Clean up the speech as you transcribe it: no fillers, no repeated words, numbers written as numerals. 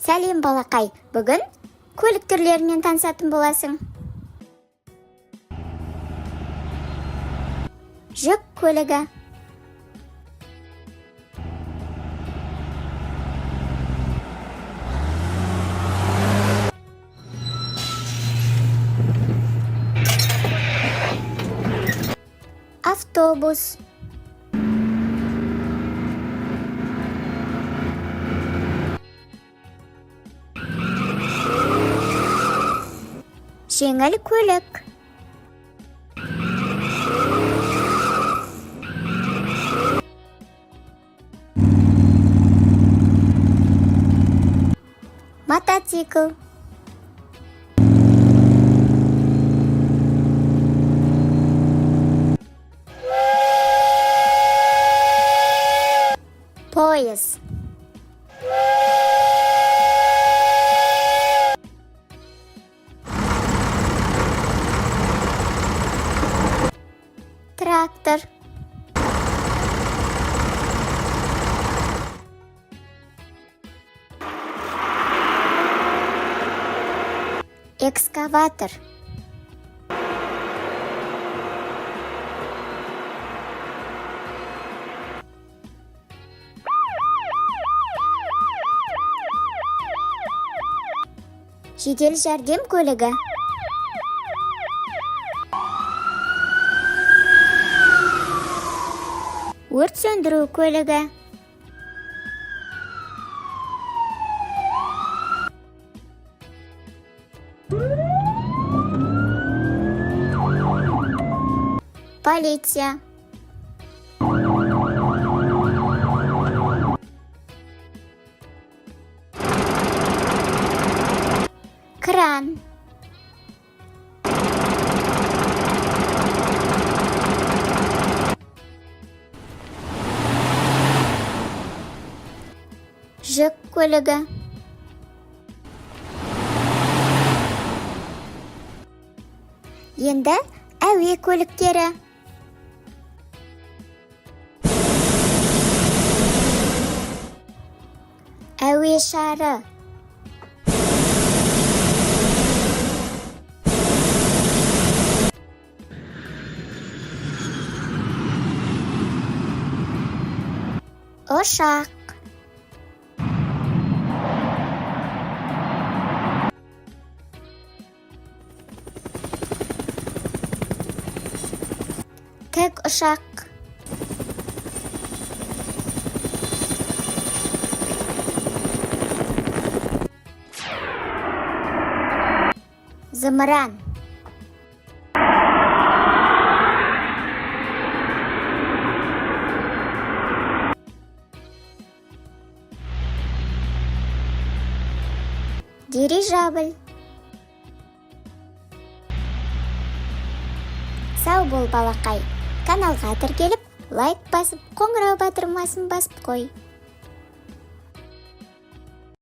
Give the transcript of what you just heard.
Сәлем балақай, бүгін көлік түрлерінен танысатын боласың. Жүк көлігі, автобус, жеңіл көлік, мотоцикл, поезд, трактор, экскаватор, жедел жәрдем көлігі, өрт сөндіру көлігі, полиция, кран, жүк көлігі, енді әуе көліктері, әуе шары, ұшақ, тік ұшақ, зымыран, дирижабль. Сау бол балақай, каналға тіркеліп, лайк басып, қоңырау батырмасын басып қой.